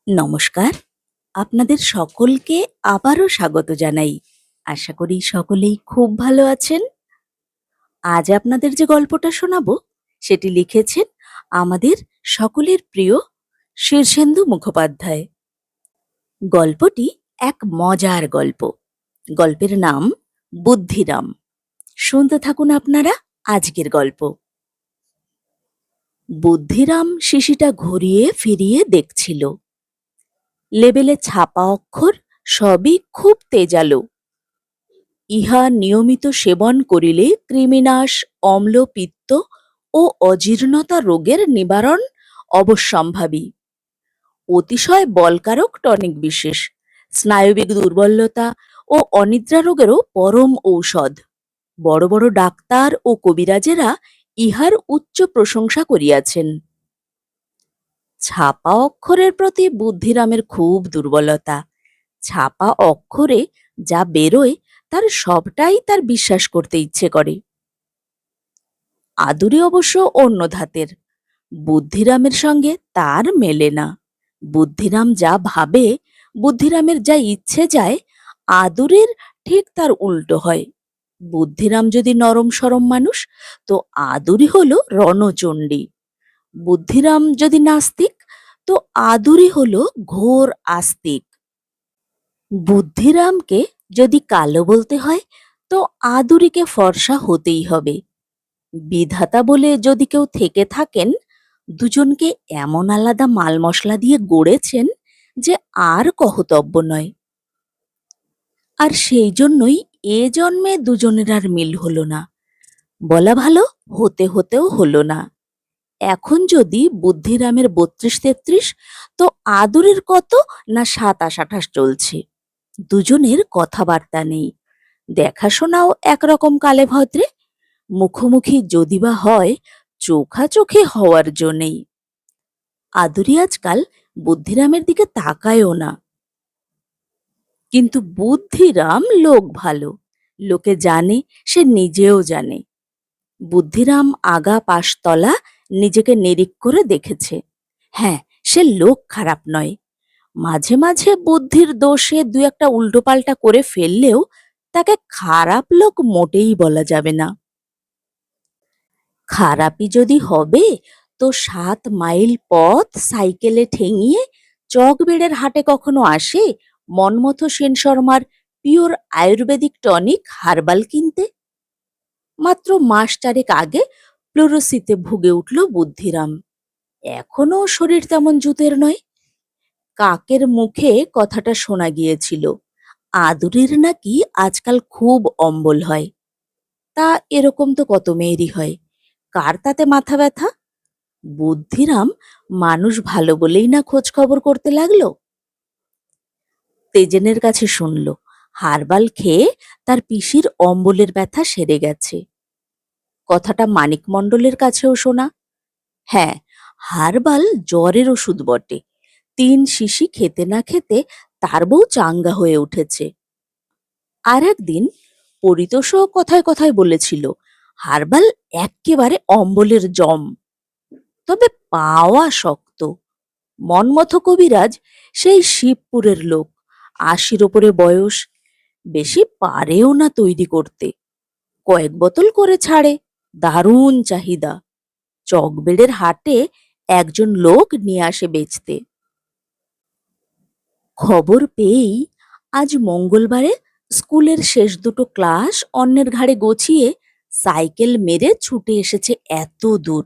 নমস্কার। আপনাদের সকলকে আবারও স্বাগত জানাই। আশা করি সকলেই খুব ভালো আছেন। আজ আপনাদের যে গল্পটা শোনাবো সেটি লিখেছেন আমাদের সকলের প্রিয় শীর্ষেন্দু মুখোপাধ্যায়। গল্পটি এক মজার গল্প। গল্পের নাম বুদ্ধিরাম। শুনতে থাকুন আপনারা আজকের গল্প। বুদ্ধিরাম শিশিটা ঘুরিয়ে ফিরিয়ে দেখছিল। লেবেলে ছাপা অক্ষর সবই খুব তেজালো। ইহা নিয়মিত সেবন করিলে কৃমিনাশ, অম্ল, পিত্ত ও অজীর্ণতা রোগের নিবারণ অবশ্যম্ভাবী। অতিশয় বলকারক টনিক বিশেষ, স্নায়বিক দুর্বলতা ও অনিদ্রা রোগেরও পরম ঔষধ। বড় বড় ডাক্তার ও কবিরাজেরা ইহার উচ্চ প্রশংসা করিয়াছেন। ছাপা অক্ষরের প্রতি বুদ্ধিরামের খুব দুর্বলতা। ছাপা অক্ষরে যা বেরোয় তার সবটাই তার বিশ্বাস করতে ইচ্ছে করে। আদুরি অবশ্য অন্য ধাতের, বুদ্ধিরামের সঙ্গে তার মেলে না। বুদ্ধিরাম যা ভাবে, বুদ্ধিরামের যা ইচ্ছে যায়, আদুরির ঠিক তার উল্টো হয়। বুদ্ধিরাম যদি নরম সরম মানুষ, তো আদুরি হলো রণচণ্ডী। বুদ্ধিরাম যদি নাস্তিক, তো আদুরি হলো ঘোর আস্তিক। বুদ্ধিরামকে যদি কালো বলতে হয়, তো আদুরিকে ফর্সা হতেই হবে। বিধাতা বলে যদি কেউ থেকে থাকেন, দুজনকে এমন আলাদা মাল মশলা দিয়ে গড়েছেন যে আর কহতব্য নয়। আর সেই জন্যই এ জন্মে দুজনের আর মিল হলো না। বলা ভালো, হতে হতেও হলো না। এখন যদি বুদ্ধিরামের ৩২-৩৩, তো আদুরির কত না ২৭-২৮ চলছে। দুজনের কথাবার্তা নেই, দেখাশোনাও একরকম কালে ভদ্রে। মুখোমুখি যদি বা হয়, চোখাচোখি হওয়ার জন্যেই। আদুরি আজকাল বুদ্ধিরামের দিকে তাকায়ও না। কিন্তু বুদ্ধিরাম লোক ভালো, লোকে জানে, সে নিজেও জানে। বুদ্ধিরাম আগা পাশতলা নিজেকে নিরিখ করে দেখেছে। হ্যাঁ, সে লোক খারাপ নয়। মাঝে মাঝে বুদ্ধির দোষে দু একটা উল্টোপাল্টা করে ফেললেও তাকে খারাপ লোক মোটেই বলা যাবে না। খারাপই যদি হবে, তো ৭ মাইল পথ সাইকেলে ঠেঙিয়ে চকবেড়ের হাটে কখনো আসে মনমথ সেন শর্মার পিওর আয়ুর্বেদিক টনিক হার্বাল কিনতে? মাত্র মাস ৪ আগে প্লুরোসিতে ভুগে উঠল বুদ্ধিরাম। এখনো শরীর তেমন জুতের নয়। কাকের মুখে কথাটা শোনা গিয়েছিল, আদুরির নাকি আজকাল খুব অম্বল হয়। তা এরকম তো কত মেয়েরই হয়, কার তাতে মাথা ব্যথা? বুদ্ধিরাম মানুষ ভালো বলেই না খোঁজ খবর করতে লাগলো। তেজেনের কাছে শুনল হারবাল খেয়ে তার পিসির অম্বলের ব্যথা সেরে গেছে। কথাটা মানিক মণ্ডলের কাছেও শোনা। হ্যাঁ, হারবাল জ্বরের ওষুধ বটে। ৩ শিশি খেতে না খেতে তার বউ চাঙ্গা হয়ে উঠেছে। আর একদিন পরিতোষও কথায় কথায় বলেছিল, হারবাল এক্কেবারে অম্বলের জম। তবে পাওয়া শক্ত। মন্মথ কবিরাজ সেই শিবপুরের লোক, ৮০-র ওপরে বয়স, বেশি পারেও না তৈরি করতে। কয়েক বোতল করে ছাড়ে, দারুণ চাহিদা। চকবেড়ের হাটে একজন লোক নিয়ে আসে বেচতে। খবর পেয়েই আজ মঙ্গলবারে স্কুলের শেষ দুটো ক্লাস অন্যের ঘাড়ে গছিয়ে সাইকেল মেরে ছুটে এসেছে এত দূর।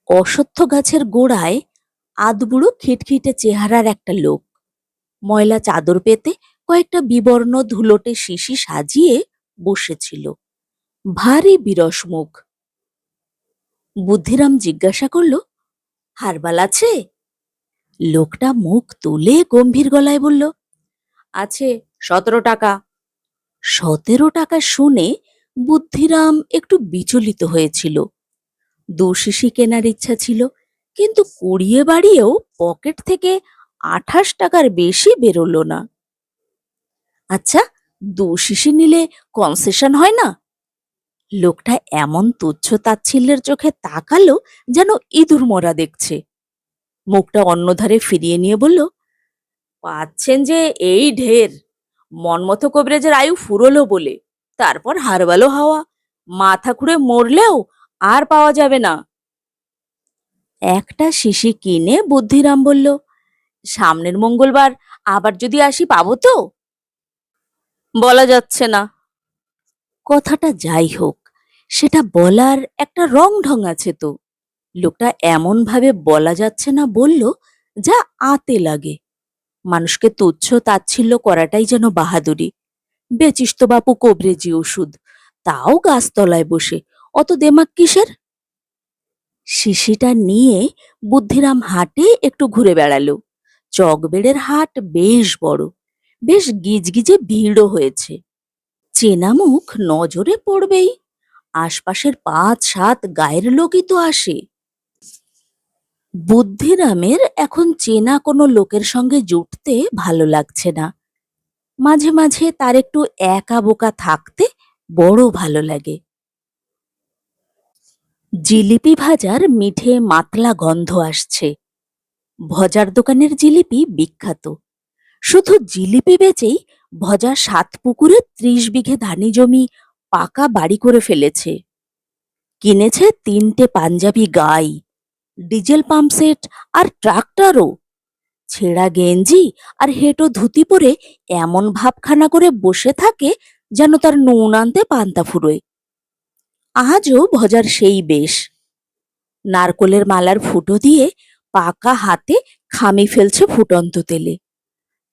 অশ্বত্থ গাছের গোড়ায় আধবুড়ো খিটখিটে চেহারার একটা লোক, ময়লা চাদর পেতে কয়েকটা বিবর্ণ ধুলোটে শিশি সাজিয়ে বসেছিল। ভারী বিরস মুখ। বুদ্ধিরাম জিজ্ঞাসা করল, হারবাল আছে? লোকটা মুখ তুলে গম্ভীর গলায় বলল, আছে, ১৭ টাকা। ১৭ টাকা শুনে বুদ্ধিরাম একটু বিচলিত হয়েছিল। ২ শিশি কেনার ইচ্ছা ছিল, কিন্তু কুড়িয়ে বাড়িয়েও পকেট থেকে ২৮ টাকার বেশি বেরোল না। আচ্ছা, ২ শিশি নিলে কনসেশন হয় না? লোকটা এমন তুচ্ছ তাচ্ছিল্যের চোখে তাকালো যেন ইঁদুর মরা দেখছে। মুখটা অন্যধারে ফিরিয়ে নিয়ে বলল, পাচ্ছেন যে এই ঢের, মনমতো কবিরাজের আয়ু ফুরোলো বলে, তারপর হারবালো হাওয়া, মাথা খুঁড়ে মরলেও আর পাওয়া যাবে না। একটা শিশি কিনে বুদ্ধিরাম বলল, সামনের মঙ্গলবার আবার যদি আসি পাবো তো? বলা যাচ্ছে না। কথাটা যাই হোক, সেটা বলার একটা রং ঢং আছে তো। লোকটা এমন ভাবে বলা যাচ্ছে না বলল, যা আতে লাগে। মানুষকে তুচ্ছ তাচ্ছিল্য করাটাই যেন বাহাদুরি। বেচিস তো বাপু কবরেজি ওষুধ, তাও গাছতলায় বসে, অত দেমাক কিসের? শিশিটা নিয়ে বুদ্ধিরাম হাটে একটু ঘুরে বেড়ালো। চকবেড়ের হাট বেশ বড়, বেশ গিজগিজে ভিড়ও হয়েছে। চেনা মুখ নজরে পড়বেই, আশপাশের ৫-৭ গায়ের লোকই তো আসে। বুদ্ধিরামের এখন চেনা কোনো লোকের সঙ্গে জুটতে ভালো লাগছে না। মাঝে মাঝে তার একটু একা বোকা থাকতে বড় ভালো লাগে। জিলিপি ভাজার মিঠে মাতলা গন্ধ আসছে। ভজার দোকানের জিলিপি বিখ্যাত। শুধু জিলিপি বেচেই ভজা ৭ পুকুরে ৩০ বিঘে ধানি জমি পাকা বাড়ি করে ফেলেছে। কিনেছে ৩টে পাঞ্জাবি গাই, ডিজেল পাম্পসেট আর ট্রাক্টরও। ছেঁড়া গেঞ্জি আর হেঁটো ধুতি পরে এমন ভাবখানা করে বসে থাকে যেন তার নুন আনতে পান্তা ফুরোয়। আজও ভজার সেই বেশ। নারকোলের মালার ফুটো দিয়ে পাকা হাতে খামি ফেলছে ফুটন্ত তেলে।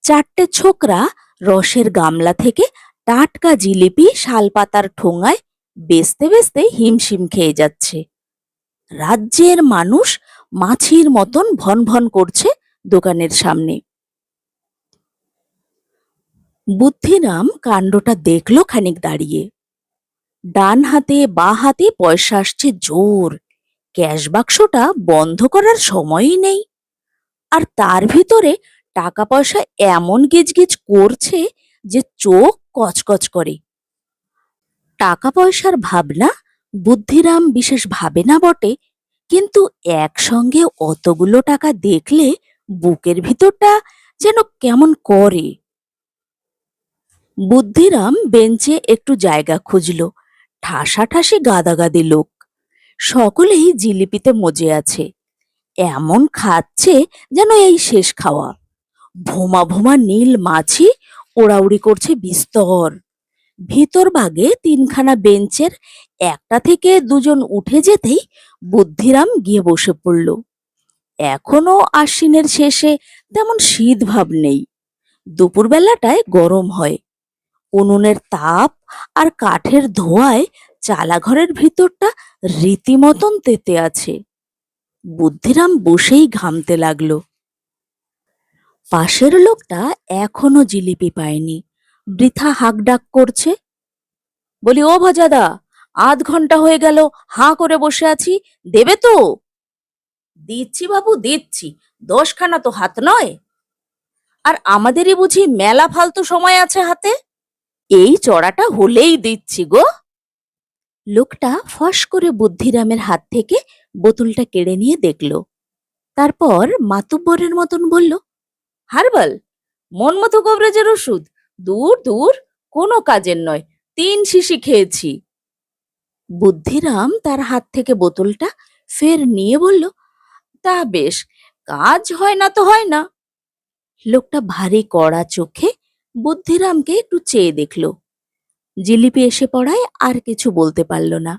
৪টে ছোকরা রসের গামলা থেকে টাটকা জিলিপি শালপাতার ঠোঙায় বেচতে বেচতে হিমশিম খেয়ে যাচ্ছে। রাজ্যের মানুষ মাছির মতন ভন ভন করছে দোকানের সামনে। বুদ্ধিরাম কাণ্ডটা দেখল খানিক দাঁড়িয়ে। ডান হাতে বা হাতে পয়সা আসছে জোর, ক্যাশ বাক্সটা বন্ধ করার সময়ই নেই। আর তার ভিতরে টাকা পয়সা এমন গিজগিজ করছে যে চোখ কচকচ করে। টাকা পয়সার ভাবনা বুদ্ধিরাম বিশেষ ভাবে না বটে, কিন্তু একসঙ্গে অতগুলো টাকা দেখলে বুকের ভিতরটা যেন কেমন করে। বুদ্ধিরাম বেঞ্চে একটু জায়গা খুঁজল। ঠাসাঠাসি গাদাগাদি লোক, সকলেই জিলিপিতে মজে আছে। এমন খাচ্ছে যেন এই শেষ খাওয়া। ভোমা ভোমা নীল মাছি ওড়াউড়ি করছে বিস্তর। ভিতর ভাগে ৩খানা বেঞ্চের একটা থেকে দুজন উঠে যেতেই বুদ্ধিরাম গিয়ে বসে পড়ল। এখনো আশ্বিনের শেষে তেমন শীত ভাব নেই। দুপুরবেলাটায় গরম হয়। উনুনের তাপ আর কাঠের ধোঁয়ায় চালাঘরের ভিতরটা রীতিমতন তেতে আছে। বুদ্ধিরাম বসেই ঘামতে লাগলো। পাশের লোকটা এখনো জিলিপি পায়নি, বৃথা হাঁকডাক করছে। বলি, ও ভজাদা, আধ ঘন্টা হয়ে গেল হাঁ করে বসে আছি, দেবে তো? দিচ্ছি বাবু দিচ্ছি, 10খানা তো হাত নয়। আর আমাদেরই বুঝি মেলা ফালতু সময় আছে হাতে? এই চড়াটা হলেই দিচ্ছি গো। লোকটা ফস করে বুদ্ধিরামের হাত থেকে বোতলটা কেড়ে নিয়ে দেখল। তারপর মাতুব্বরের মতন বলল, হারবাল, মন মতো কবরেজের ওষুধ, দূর দূর, কোনো কাজের নয়, 3 শিশি খেয়েছি। বুদ্ধিরাম তার হাত থেকে বোতলটা ফের নিয়ে বলল, তা বেশ, কাজ হয় না তো হয় না। লোকটা ভারী কড়া চোখে বুদ্ধিরামকে একটু চেয়ে দেখল। জিলিপি এসে পড়ায় আর কিছু বলতে পারল না।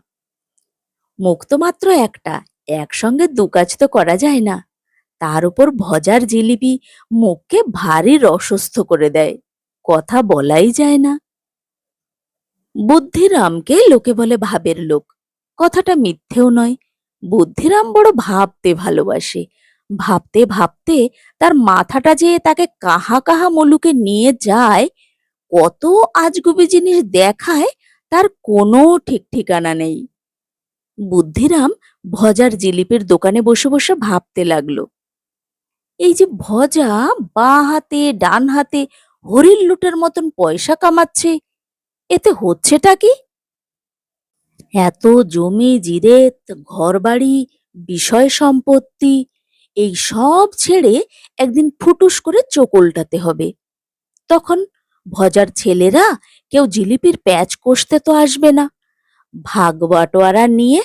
মুখ তো মাত্র একটা, একসঙ্গে 2 কাজ তো করা যায় না। তার উপর ভজার জিলিপি মুখকে ভারী রসস্থ করে দেয়, কথা বলাই যায় না। বুদ্ধিরামকে লোকে বলে ভাবের লোক, কথাটা মিথ্যেও নয়। বুদ্ধিরাম বড় ভাবতে ভালোবাসে। ভাবতে ভাবতে তার মাথাটা যে তাকে কাহা কাহা মুলুকে নিয়ে যায়, কত আজগুবি জিনিস দেখায়, তার কোনো ঠিক ঠিকানা নেই। বুদ্ধিরাম ভজার জিলিপির দোকানে বসে বসে ভাবতে লাগলো, এই যে ভজা বাঁ হাতে ডান হাতে হরিণ লুটের মতন পয়সা কামাচ্ছে, এতে হচ্ছেটা কি? এত জমি জিরেত, ঘরবাড়ি, বিষয় সম্পত্তি, এই সব ছেড়ে একদিন ফুটুস করে চোখ উল্টাতে হবে। তখন ভজার ছেলেরা কেউ জিলিপির প্যাচ কষতে তো আসবে না। ভাগ বাটোয়ারা নিয়ে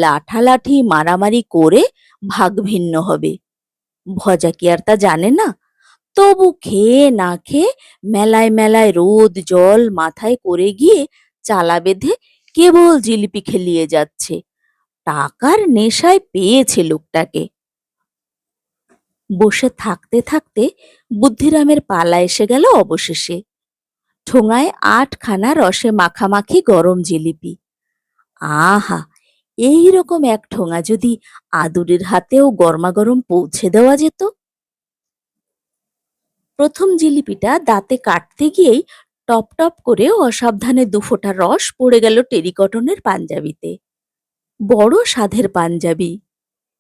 লাঠালাঠি মারামারি করে ভাগ ভিন্ন হবে। ভজা কি আর তা জানে না? তবু খেয়ে না খেয়ে মেলায় মেলায় রোদ জল মাথায় করে গিয়ে চালা বেঁধে কেবল জিলিপি খেলিয়ে যাচ্ছে। টাকার নেশায় পেয়েছে লোকটাকে। বসে থাকতে থাকতে বুদ্ধিরামের পালা এসে গেল অবশেষে। ঠোঙায় ৮খানা রসে মাখামাখি গরম জিলিপি। আহা, এই রকম এক ঠোঙা যদি আদুরির হাতেও গরমাগরম পৌঁছে দেওয়া যেত। প্রথম জিলিপিটা দাঁতে কাটতে গিয়েই টপ টপ করে অসাবধানে দুফোঁটা রস পড়ে গেল টেরিকটনের পাঞ্জাবিতে। বড় সাধের পাঞ্জাবি,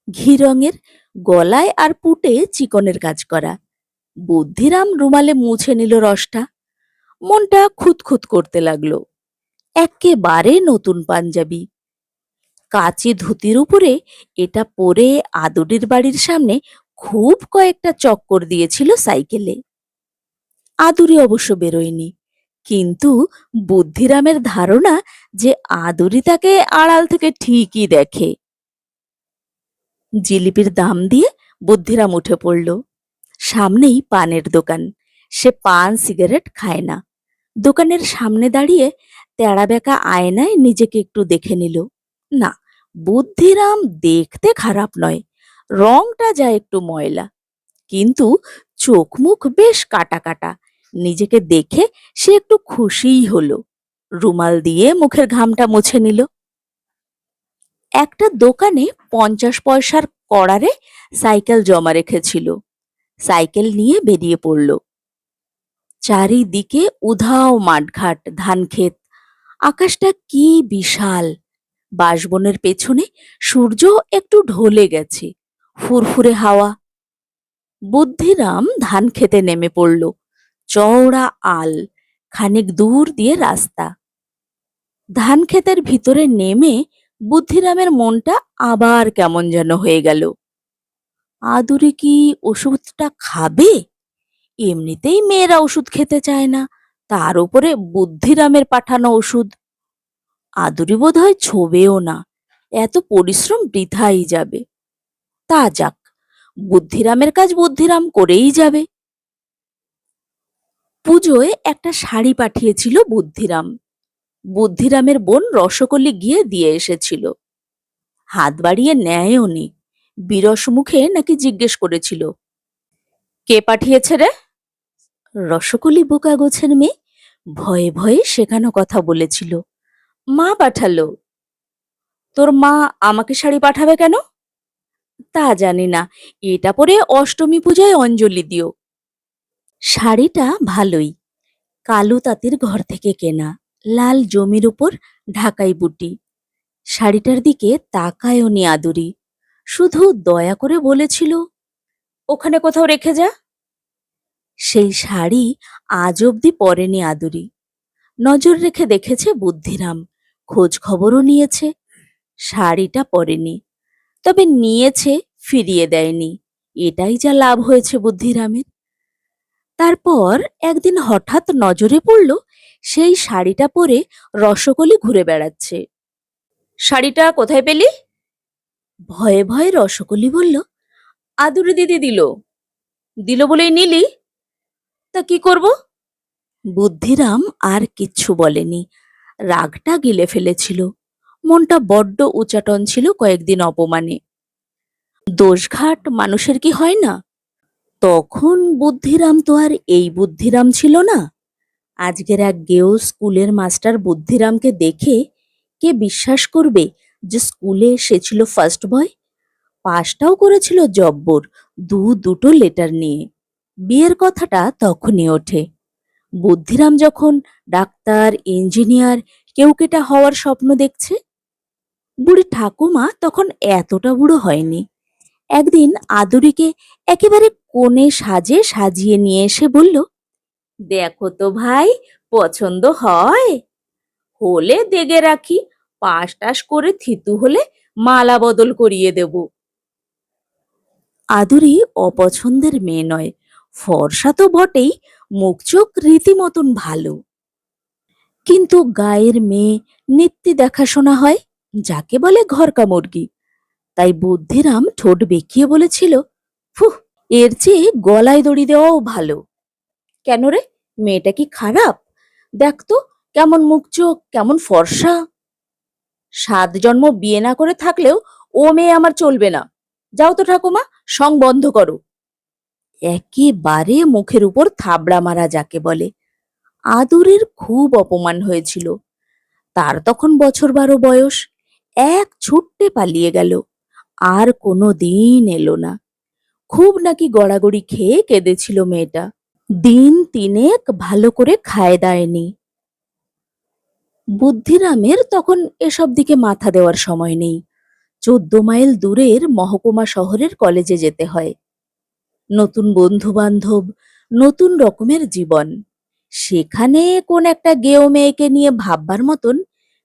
ঘি রঙের, গলায় আর পুটে চিকনের কাজ করা। বুদ্ধিরাম রুমালে মুছে নিল রসটা। মনটা খুঁতখুত করতে লাগলো। এক্কেবারে নতুন পাঞ্জাবি, কাচি ধুতির উপরে এটা পরে আদুরির বাড়ির সামনে খুব কয়েকটা চক্কর দিয়েছিল সাইকেলে। আদুরি অবশ্য বেরোয়নি, কিন্তু বুদ্ধিরামের ধারণা যে আদুরি তাকে আড়াল থেকে ঠিকই দেখে। জিলিপির দাম দিয়ে বুদ্ধিরাম উঠে পড়ল। সামনেই পানের দোকান। সে পান সিগারেট খায় না। দোকানের সামনে দাঁড়িয়ে তেড়া বেঁকা আয়নায় নিজেকে একটু দেখে নিল। না, বুদ্ধিরাম দেখতে খারাপ নয়, রংটা যা একটু ময়লা, কিন্তু চোখ মুখ বেশ কাটা কাটা। নিজেকে দেখে সে একটু খুশিই হলো। রুমাল দিয়ে মুখের ঘামটা মুছে নিল। একটা দোকানে ৫০ পয়সার কড়ারে সাইকেল জমা রেখেছিল। সাইকেল নিয়ে বেরিয়ে পড়ল। চারিদিকে উধাও মাঠঘাট, ধানক্ষেত। আকাশটা কি বিশাল! বাঁশবনের পেছনে সূর্য একটু ঢলে গেছে। ফুরফুরে হাওয়া। বুদ্ধিরাম ধান খেতে নেমে পড়ল। চওড়া আল, খানিক দূর দিয়ে রাস্তা। ধান ক্ষেতের ভিতরে নেমে বুদ্ধিরামের মনটা আবার কেমন যেন হয়ে গেল। আদুরি কি ওষুধটা খাবে? এমনিতেই মেয়েরা ওষুধ খেতে চায় না, তার উপরে বুদ্ধিরামের পাঠানো ওষুধ। আদুরি বোধহয় ছোবেও না, এত পরিশ্রম বৃথাই যাবে। তা যাক, বুদ্ধিরামের কাজ বুদ্ধিরাম করেই যাবে। পুজোয় একটা শাড়ি পাঠিয়েছিল বুদ্ধিরাম। বুদ্ধিরামের বোন রসকলি গিয়ে দিয়ে এসেছিল। হাত বাড়িয়ে নেয়ও নি, বিরস মুখে নাকি জিজ্ঞেস করেছিল, কে পাঠিয়েছে রে? রসকলি বোকা গোছের মেয়ে, ভয়ে ভয়ে শেখানো কথা বলেছিল, মা পাঠালো। তোর মা আমাকে শাড়ি পাঠাবে কেন? তা জানি না, এটা পরে অষ্টমী পূজায় অঞ্জলি দিও। শাড়িটা ভালোই, কালু তাঁতির ঘর থেকে কেনা, লাল জমির উপর ঢাকাই বুটি। শাড়িটার দিকে তাকায়নি আদুরি, শুধু দয়া করে বলেছিল, ওখানে কোথাও রেখে যা। সেই শাড়ি আজ অব্দি পরেনি আদুরি। নজর রেখে দেখেছে বুদ্ধিরাম, খোঁজ খবরও নিয়েছে। শাড়িটা পরেনি, তবে নিয়েছে, ফিরিয়ে দেয়নি। এটাই যা লাভ হয়েছে বুদ্ধিরামের। তারপর একদিন হঠাৎ নজরে পড়ল সেই শাড়িটা পরে রসকলি ঘুরে বেড়াচ্ছে। শাড়িটা কোথায় পেলি? ভয়ে ভয়ে রসকলি বলল, আদুরি দিদি দিল। দিল বলেই নিলি? তা কি করব? বুদ্ধিরাম আর কিচ্ছু বলেনি। রাগটা গিলে ফেলেছিল। মনটা বড্ড উচাটন ছিল কয়েকদিন অপমানে। দোষঘাট মানুষের কি হয় না? তখন বুদ্ধিরাম তো আর এই বুদ্ধিরাম ছিল না। আজকের এক গেও স্কুলের মাস্টার বুদ্ধিরামকে দেখে কে বিশ্বাস করবে যে স্কুলে সে ছিল ফার্স্ট বয়? পাশটাও করেছিল জব্বর, দুটো লেটার নিয়ে। বিয়ের কথাটা তখনই ওঠে। বুদ্ধিরাম যখন ডাক্তার, ইঞ্জিনিয়ার, কেউকেটা হওয়ার স্বপ্ন দেখছে। বুড়ি ঠাকুমা তখন এতটা বুড়ো হয়নি। একদিন আদুরিকে একেবারে কোণে সাজে সাজিয়ে নিয়ে এসে বলল, দেখো তো ভাই, পছন্দ হয়? হলে দেগে রাখি, পাশ টাশ করে থিতু হলে মালা বদল করিয়ে দেব। আদুরি অপছন্দের মেয়ে নয়, ফর্সা তো বটেই, মুখ চোখ রীতিমতন ভালো। কিন্তু গায়ের মেয়ে নিত্যি দেখাশোনা হয়, যাকে বলে ঘরকা মুরগি। তাই বুদ্ধিরাম ঠোঁট বেঁকিয়ে বলেছিল, ফুহ, এর চেয়ে গলায় দড়ি দেওয়াও ভালো। কেন রে, মেয়েটা কি খারাপ? দেখ তো, কেমন মুখ চোখ, কেমন ফর্সা। 7 জন্ম বিয়ে না করে থাকলেও ও মেয়ে আমার চলবে না। যাও তো ঠাকুমা, সং বন্ধ করো। একেবারে মুখের উপর থাবড়া মারা যাকে বলে। আদুরের খুব অপমান হয়েছিল। তার তখন বছর 12 বয়স। এক ছুট্টে পালিয়ে গেল, আর কোনো দিন এলো না। খুব নাকি গড়াগড়ি খেয়ে কেঁদেছিল মেয়েটা। দিন তিনেক ভালো করে খায় দায়নি। বুদ্ধিরামের তখন এসব দিকে মাথা দেওয়ার সময় নেই। 14 মাইল দূরের মহকুমা শহরের কলেজে যেতে হয়। নতুন বন্ধু বান্ধব, নতুন রকমের জীবন। সেখানে কোন একটা গেও মেয়েকে নিয়ে ভাববার মতন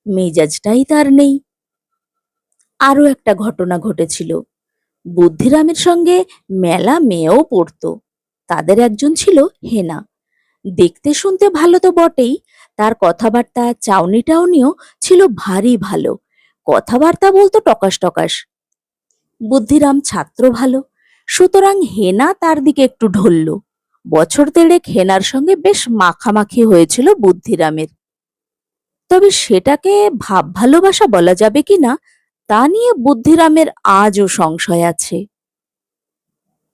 মেজাজটাই তার নেই। আরো একটা ঘটনা ঘটেছিল। বুদ্ধিরামের সঙ্গে মেলা মেয়েও পড়তো। তাদের একজন ছিল হেনা। দেখতে শুনতে ভালো তো বটেই, তার কথাবার্তা চাউনি টাউনিও ছিল ভারী ভালো। কথাবার্তা বলতো টকাস টকাস। বুদ্ধিরাম ছাত্র ভালো, সুতরাং হেনা তার দিকে একটু ঢলল। বছর 1.5 হেনার সঙ্গে বেশ মাখামাখি হয়েছিল বুদ্ধিরামের। তবে সেটাকে ভাব ভালোবাসা বলা যাবে কিনা তা নিয়ে বুদ্ধিরামের আজও সংশয় আছে।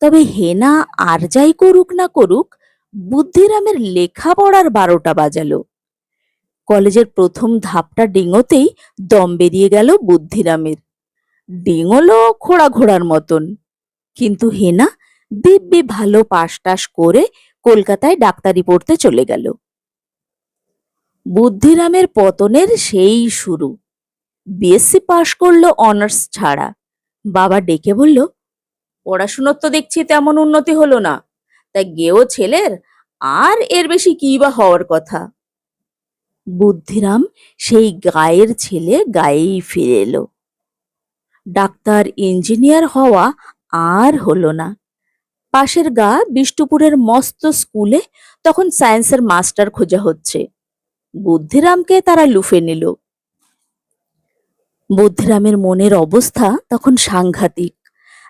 তবে হেনা আর যাই করুক না করুক, বুদ্ধিরামের লেখাপড়ার 12টা বাজালো। কলেজের প্রথম ধাপটা ডিঙোতেই দম বেরিয়ে গেল বুদ্ধিরামের। ডিঙোলো খোড়া ঘোড়ার মতন। কিন্তু হেনা দিব্যি ভালো পাশ টাশ করে কলকাতায় ডাক্তারি পড়তে চলে গেল। বুদ্ধিরামের পতনের সেই শুরু। বিএসসি পাশ করলো অনার্স ছাড়া। বাবা ডেকে বলল, পড়াশুনোর তো দেখছি তেমন উন্নতি হলো না, তাই গেও ছেলের আর এর বেশি কি বা হওয়ার কথা। বুদ্ধিরাম সেই গায়ের ছেলে গায়েই ফিরে এলো। ডাক্তার ইঞ্জিনিয়ার হওয়া আর হলো না। পাশের গা বিষ্টুপুরের মস্ত স্কুলে তখন সায়েন্সের মাস্টার খোঁজা হচ্ছে। বুদ্ধিরামকে তারা লুফে নিল। বুদ্ধিরামের মনের অবস্থা তখন সাংঘাতিক।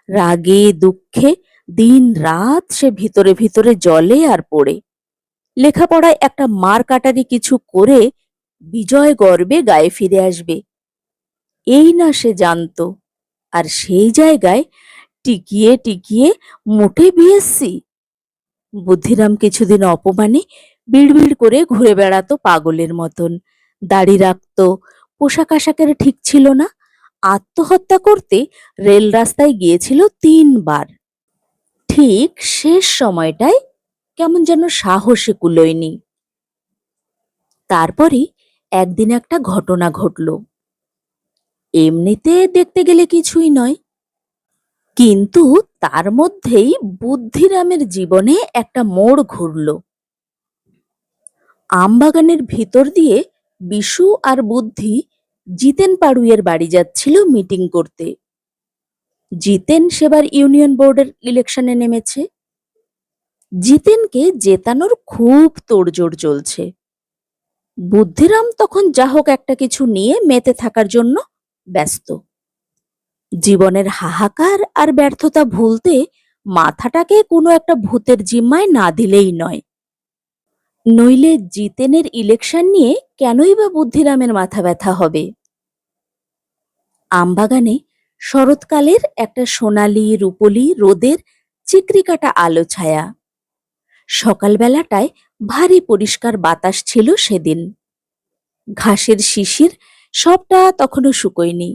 রাগে দুঃখে দিন রাত সে ভিতরে ভিতরে জ্বলে আর পড়ে। লেখাপড়ায় একটা মার কাটারি কিছু করে বিজয় গর্বে গায়ে ফিরে আসবে, এই না সে জানত। আর সেই জায়গায় টিকিয়ে টিকিয়ে মোটে বিএসসি। বুদ্ধিরাম কিছুদিন অপমানে বিড়বিড় করে ঘুরে বেড়াতো পাগলের মতন। দাড়ি রাখত, পোশাক আশাকের ঠিক ছিল না। আত্মহত্যা করতে রেল রাস্তায় গিয়েছিল 3 বার। ঠিক শেষ সময়টায় কেমন যেন সাহসে কুলোয়নি। তারপরে একদিন একটা ঘটনা ঘটল। এমনিতে দেখতে গেলে কিছুই নয়, কিন্তু তার মধ্যেই বুদ্ধিরামের জীবনে একটা মোড় ঘুরল। আমবাগানের ভিতর দিয়ে বিশু আর বুদ্ধি জিতেন পাড়ুইয়ের বাড়ি যাচ্ছিল মিটিং করতে। জিতেন সেবার ইউনিয়ন বোর্ডের ইলেকশনে নেমেছে। জিতেনকে জেতানোর খুব তোড়জোড় চলছে। বুদ্ধিরাম তখন যা হোক একটা কিছু নিয়ে মেতে থাকার জন্য ব্যস্ত। জীবনের হাহাকার আর ব্যর্থতা ভুলতে মাথাটাকে কোনো একটা ভূতের জিম্মায় না দিলেই নয়। নইলে জিতেনের ইলেকশন নিয়ে কেনই বা বুদ্ধিরামের মাথা ব্যথা হবে। আমবাগানে শরৎকালের একটা সোনালি রূপলি রোদের চিকরিকাটা আলো ছায়া। সকালবেলাটায় ভারী পরিষ্কার বাতাস ছিল সেদিন। ঘাসের শিশির সবটা তখনও শুকোয়নি।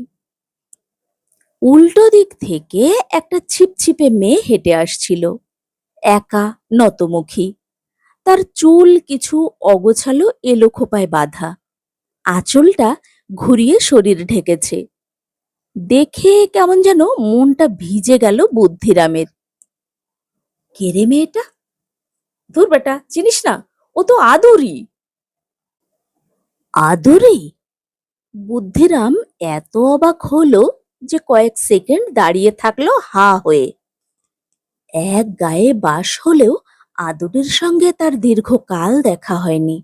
উল্টো দিক থেকে একটা ছিপছিপে মেয়ে হেঁটে আসছিল, একা, নতমুখী। তার চুল কিছু অগোছালো এলো খোপায় বাঁধা, আঁচলটা ঘুরিয়ে শরীর ঢেকেছে। দেখে কেমন যেন মনটা ভিজে গেল বুদ্ধিরামের। কে রে মেয়েটা? ধুর বেটা, চিনিস না? ও তো আদুরি। আদুরি? বুদ্ধিরাম এত অবাক হলো যে কয়েক সেকেন্ড দাঁড়িয়ে থাকলো হা হয়ে। এক গায়ে বাস হলেও আদুরির সঙ্গে তার দীর্ঘকাল দেখা হয়নি।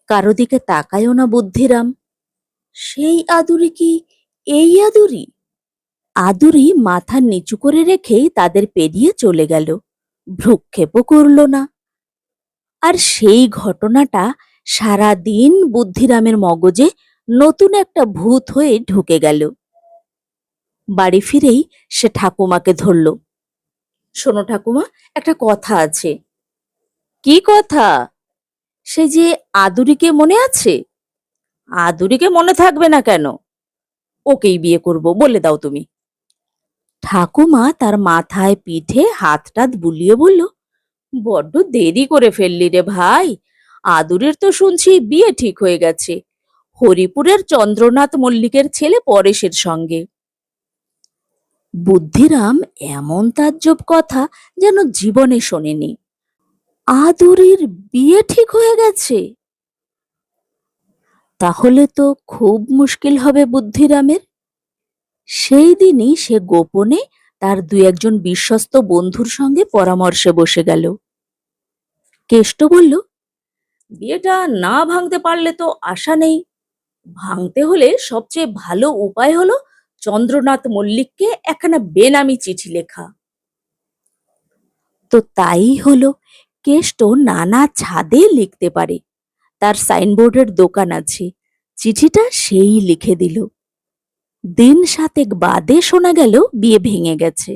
কারো দিকে তাকায়ও না বুদ্ধিরাম। সেই আদুরি কি এই আদুরি? আদুরি মাথা নিচু করে রেখেই তাদের পেরিয়ে চলে গেল, ভ্রুক্ষেপও করল না। আর সেই ঘটনাটা সারা দিন বুদ্ধিরামের মগজে নতুন একটা ভূত হয়ে ঢুকে গেল। বাড়ি ফিরেই সে ঠাকুমাকে ধরল। শোনো ঠাকুমা, একটা কথা আছে। কি কথা? সে যে আদুরিকে মনে আছে? আদুরিকে মনে থাকবে না কেন? ওকেই বিয়ে করব, বলে দাও তুমি। ঠাকুমা তার মাথায় পিঠে হাত টাত বুলিয়ে বলল, বড্ড দেরি করে ফেললি রে ভাই। আদুরের তো শুনছি বিয়ে ঠিক হয়ে গেছে, হরিপুরের চন্দ্রনাথ মল্লিকের ছেলে পরেশের সঙ্গে। বুদ্ধিরাম এমন তাজ্জব কথা যেন জীবনে শোনেনি। আদুরির বিয়ে ঠিক হয়ে গেছে? তাহলে তো খুব মুশকিল হবে বুদ্ধিরামের। সেই দিনই সে গোপনে তার দুই একজন বিশ্বস্ত বন্ধুর সঙ্গে পরামর্শে বসে গেল। কেষ্ট বলল, বিয়েটা না ভাঙতে পারলে তো আশা নেই। ভাঙতে হলে সবচেয়ে ভালো উপায় হলো চন্দ্রনাথ মল্লিককে একখানা বেনামি চিঠি লেখা। তো তাই হলো। কেষ্ট নানা ছাদে লিখতে পারে, তার সাইনবোর্ডের দোকান আছে। চিঠিটা সেই লিখে দিল। দিন 7 বাদে শোনা গেল বিয়ে ভেঙে গেছে।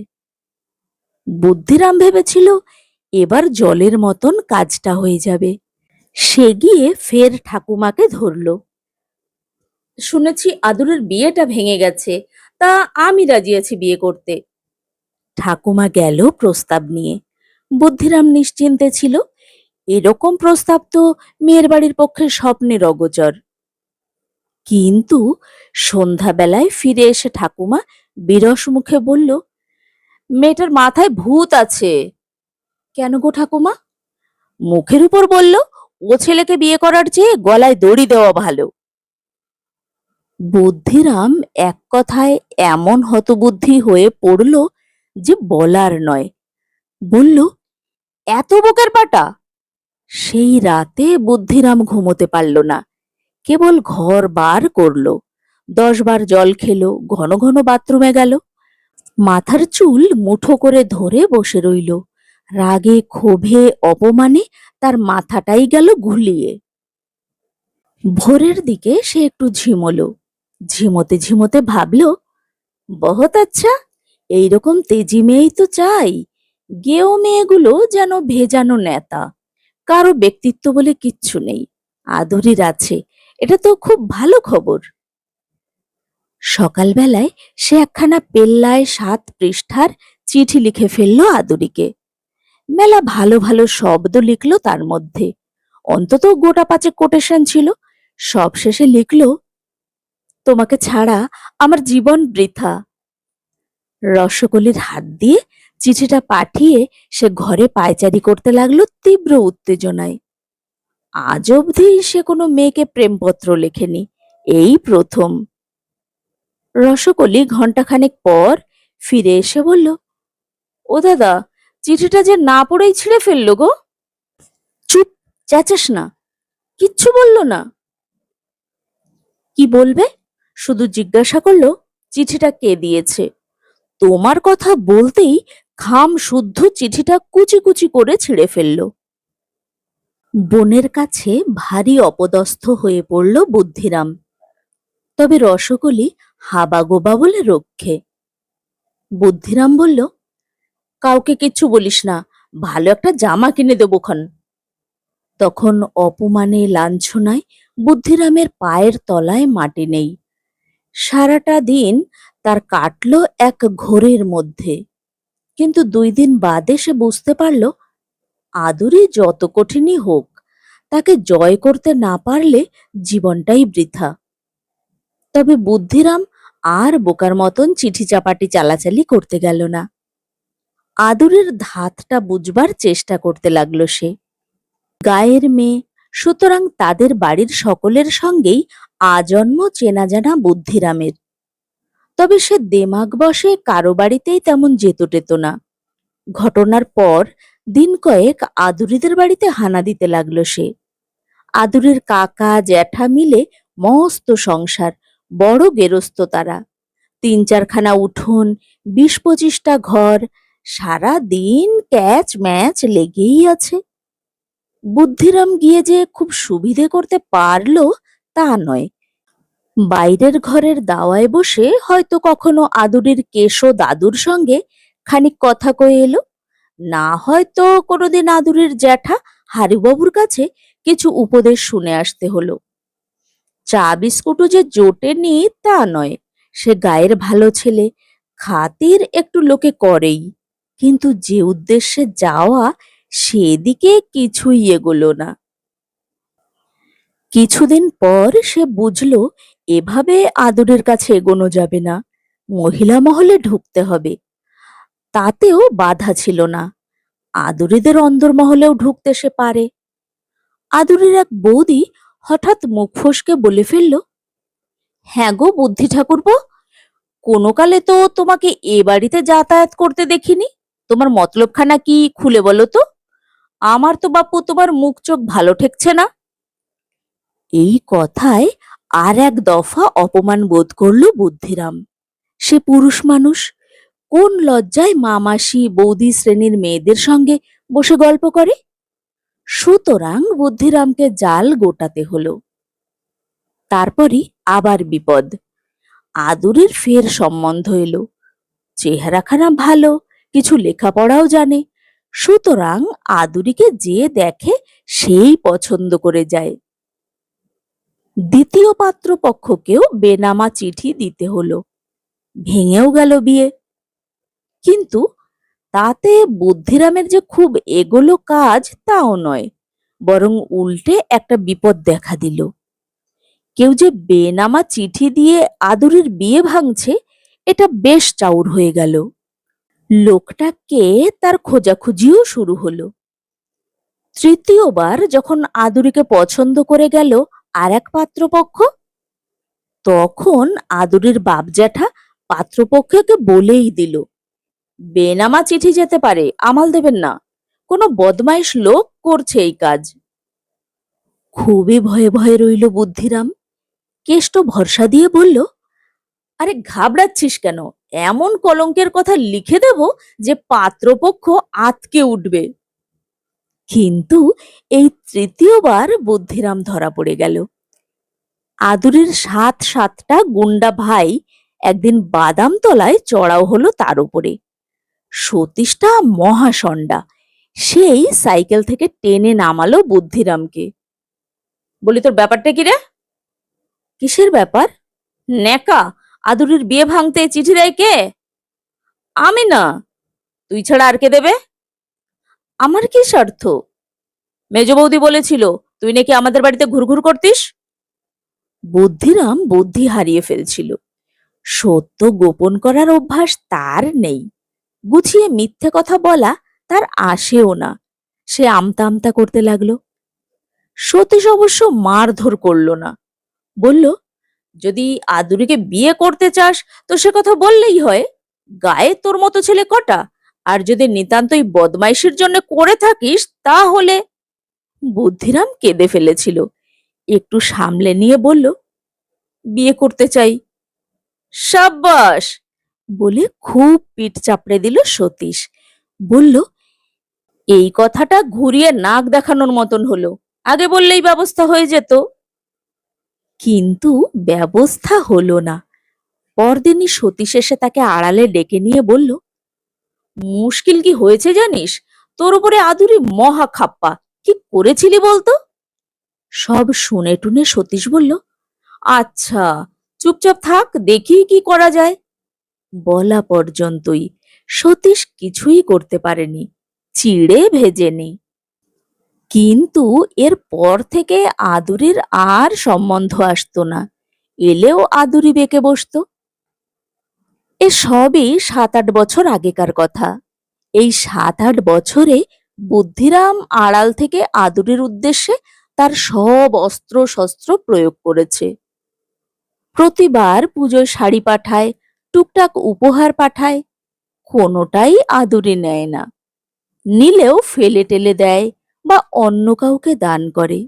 বুদ্ধিরাম ভেবেছিল এবার জলের মতন কাজটা হয়ে যাবে। সে গিয়ে ফের ঠাকুমাকে ধরল। শুনেছি আদুরের বিয়েটা ভেঙে গেছে, তা আমি রাজি আছি বিয়ে করতে। ঠাকুমা গেল প্রস্তাব নিয়ে। বুদ্ধিরাম নিশ্চিন্তে ছিল, এরকম প্রস্তাব তো মেয়ের বাড়ির পক্ষে স্বপ্নের অগোচর। কিন্তু সন্ধ্যাবেলায় ফিরে এসে ঠাকুমা বিরস মুখে বলল, মেয়েটার মাথায় ভূত আছে। কেন গো ঠাকুমা? মুখের উপর বলল, ও ছেলেকে বিয়ে করার চেয়ে গলায় দড়ি দেওয়া ভালো। বুদ্ধিরাম এক কথায় এমন হতবুদ্ধি হয়ে পড়ল যে বলার নয়। বলল, এত বুকের পাটা? সেই রাতে বুদ্ধিরাম ঘুমোতে পারল না। কেবল ঘর বার করল, 10 বার জল খেলো, ঘন ঘন বাথরুমে গেল। মাথার চুল মুঠো করে ধরে বসে রইল। রাগে ক্ষোভে অপমানে তার মাথাটাই গেল ঘুলিয়ে। ভোরের দিকে সে একটু ঝিমোলো। ঝিমোতে ঝিমোতে ভাবল, বহুত আচ্ছা, এইরকম তেজি মেয়েই তো চাই। গেও মেয়েগুলো যেন ভেজানো নেতা, কারো ব্যক্তিত্ব বলে কিচ্ছু নেই। আদুরির আছে, এটা তো খুব ভালো খবর। সকালবেলায় সে একখানা পেল্লায় 7 পৃষ্ঠার চিঠি লিখে ফেলল আদুরিকে। মেলা ভালো ভালো শব্দ লিখল তার মধ্যে, অন্তত গোটা 5 কোটেশন ছিল। সব শেষে লিখল, তোমাকে ছাড়া আমার জীবন বৃথা। রসকলির হাত দিয়ে চিঠিটা পাঠিয়ে সে ঘরে পায়চারি করতে লাগলো তীব্র উত্তেজনায়। আজ অবধি সে কোনো মেয়েকে প্রেমপত্র লেখেনি, এই প্রথম। রসকলি ঘণ্টাখানেক পর ফিরে এসে বলল, ও দাদা, চিঠিটা যে না পড়েই ছিঁড়ে ফেললো গো। চুপ, চেঁচাস না। কিচ্ছু বলল না? কি বলবে? শুধু জিজ্ঞাসা করলো, চিঠিটা কে দিয়েছে। তোমার কথা বলতেই খাম শুদ্ধ চিঠিটা কুচি কুচি করে ছিঁড়ে ফেলল। বোনের কাছে ভারী অপদস্থ হয়ে পড়ল বুদ্ধিরাম। তবে রসকলি হাবাগোবা বলে রক্ষে। বুদ্ধিরাম বলল, কাউকে কিচ্ছু বলিস না, ভালো একটা জামা কিনে দেবোক্ষণ। তখন অপমানে লাঞ্ছনায় বুদ্ধিরামের পায়ের তলায় মাটি নেই। সারাটা দিন তার কাটল এক ঘোরের মধ্যে। কিন্তু 2 দিন বাদে সে বুঝতে পারল, আদুরি যত কঠিনই হোক, তাকে জয় করতে না পারলে জীবনটাই বৃথা। তবে বুদ্ধিরাম আর বোকার মতন চিঠি চাপাটি চালাচালি করতে গেল না। আদুরের ধাতটা বুঝবার চেষ্টা করতে লাগলো সে। গায়ের মেয়ে, সুতরাং তাদের বাড়ির সকলের সঙ্গেই আজন্ম চেনা জানা বুদ্ধিরামের। তবে সে দেমাগ বশে কারো বাড়িতেই তেমন যেত টেত না। ঘটনার পর দিন কয়েক আদুরিদের বাড়িতে হানা দিতে লাগলো সে। আদুরের কাকা জ্যাঠা মিলে মস্ত সংসার, বড় গেরস্ত তারা। ৩-৪খানা উঠোন, ২০-২৫টা ঘর, সারা দিন ক্যাচ ম্যাচ লেগেই আছে। বুদ্ধিরাম গিয়ে যে খুব সুবিধে করতে পারলো তা নয়। বাইরের ঘরের দাওয়ায় বসে হয়তো কখনো আদুরির কেশো দাদুর সঙ্গে খানিক কথা কয়ে এলো, না হয়তো কোনোদিন আদুরির জ্যাঠা হারিবাবুর কাছে কিছু উপদেশ শুনে আসতে হলো। চা বিস্কুটও যে জোটেনি তা নয়, সে গায়ের ভালো ছেলে, খাতির একটু লোকে করেই, কিন্তু যে উদ্দেশ্যে যাওয়া সেদিকে কিছুই এগোলো না। কিছুদিন পর সে বুঝল এভাবে আদুরের কাছে এগোনো যাবে না, মহিলা মহলে ঢুকতে হবে। তাতেও বাধা ছিল না, আদুরিদের অন্দরমহলেও ঢুকতে সে পারে। আদুরির এক বৌদি হঠাৎ মুখ ফসকে বলে ফেলল, হ্যাঁ গো বুদ্ধি ঠাকুরপো, কোনো কালে তো তোমাকে এ বাড়িতে যাতায়াত করতে দেখিনি। তোমার মতলবখানা কি খুলে বলো তো? আমার তো বাপু তোমার মুখ চোখ ভালো ঠেকছে না। এই কথায় আর এক দফা অপমান বোধ করল বুদ্ধিরাম। সে পুরুষ মানুষ, কোন লজ্জায় মামাসি বৌদি শ্রেণীর মেয়েদের সঙ্গে বসে গল্প করে। সুতরাং বুদ্ধিরামকে জাল গোটাতে হলো। তারপরই আবার বিপদ। আদুরের ফের সম্বন্ধ এলো। চেহারাখানা ভালো, কিছু লেখাপড়াও জানে, সুতরাং আদুরিকে যে দেখে সেই পছন্দ করে যায়। দ্বিতীয় পাত্রপক্ষকেও বেনামা চিঠি দিতে হলো। ভেঙেও গেল বিয়ে। কিন্তু তাতে বুদ্ধিরামের যে খুব এগোলো কাজ তাও নয়, বরং উল্টে একটা বিপদ দেখা দিল। কেউ যে বেনামা চিঠি দিয়ে আদুরির বিয়ে ভাঙছে, এটা বেশ চাউর হয়ে গেল। লোকটাকে তার খোঁজাখুঁজিও শুরু হলো। তৃতীয়বার যখন আদুরিকে পছন্দ করে গেল আর এক পাত্রপক্ষ, তখন আদুরির বাপ জ্যাঠা পাত্রপক্ষকে বলেই দিল, বেনামা চিঠি যেতে পারে, আমাল দেবেন না, কোনো বদমাইশ লোক করছে এই কাজ। খুবই ভয়ে ভয়ে রইল বুদ্ধিরাম। কেষ্ট ভরসা দিয়ে বলল, আরে ঘাবড়াচ্ছিস কেন, এমন কলঙ্কের কথা লিখে দেব যে পাত্রপক্ষ আঁতকে উঠবে। কিন্তু এই তৃতীয়বার বুদ্ধিরাম ধরা পড়ে গেল। আদুরির ৭-৭টা গুন্ডা ভাই একদিন বাদাম তলায় চড়াও হলো তার উপরে। সতীশটা মহাসণ্ডা, সেই সাইকেল থেকে টেনে নামালো বুদ্ধিরামকে। বলি, তোর ব্যাপারটা কি রে? কিসের ব্যাপার? নেকা, আদুরির বিয়ে ভাঙতে চিঠি দেয় কে? আমি না, তুই ছাড়া আর কে দেবে? আমার কি স্বার্থ? মেজ বৌদি বলেছিল তুই নাকি আমাদের বাড়িতে ঘুরঘুর করতিস। বুদ্ধিরাম বুদ্ধি হারিয়ে ফেলছিল। সত্য গোপন করার অভ্যাস তার নেই, গুছিয়ে মিথ্যে কথা বলা তার আসেও না। সে আমতা আমতা করতে লাগলো। সতীশ অবশ্য মারধর করল না, বলল, যদি আদুরিকে বিয়ে করতে চাস তো সে কথা বললেই হয়, গায়ে তোর মতো ছেলে কটা, আর যদি নিতান্তই বদমাইশির জন্য করে থাকিস তাহলে। বুদ্ধিরাম কেঁদে ফেলেছিল, একটু সামলে নিয়ে বলল, বিয়ে করতে চাই। সাব্বাস বলে খুব পিঠ চাপড়ে দিল সতীশ। বলল, এই কথাটা ঘুরিয়ে নাক দেখানোর মতন হলো, আগে বললেই ব্যবস্থা হয়ে যেত। কিন্তু ব্যবস্থা হলো না। পরদিনই সতীশ এসে তাকে আড়ালে ডেকে নিয়ে বলল, মুশকিল কি হয়েছে জানিস? তোর উপরে আদুরি মহা খাপ্পা, কি করেছিলি বলতো? সব শুনে টুনে সতীশ বলল, আচ্ছা চুপচাপ থাক, দেখি কি করা যায়। বলা পর্যন্তই সতীশ কিছুই করতে পারেনি, চিড়ে ভেজেনি। কিন্তু এর পর থেকে আদুরির আর সম্বন্ধ আসতো না, এলেও আদুরি বেঁকে বসতো। এ সবই ৭-৮ বছর আগেকার কথা। এই ৭-৮ বছরে বুদ্ধিরাম আড়াল থেকে আদুরির উদ্দেশ্যে তার সব অস্ত্র শস্ত্র প্রয়োগ করেছে। প্রতিবার পুজোয় শাড়ি পাঠায়, টুকটাক উপহার পাঠায়, কোনোটাই আদুরি নেয় না, নিলেও ফেলে টেলে দেয় বা অন্য কাউকে দান করে।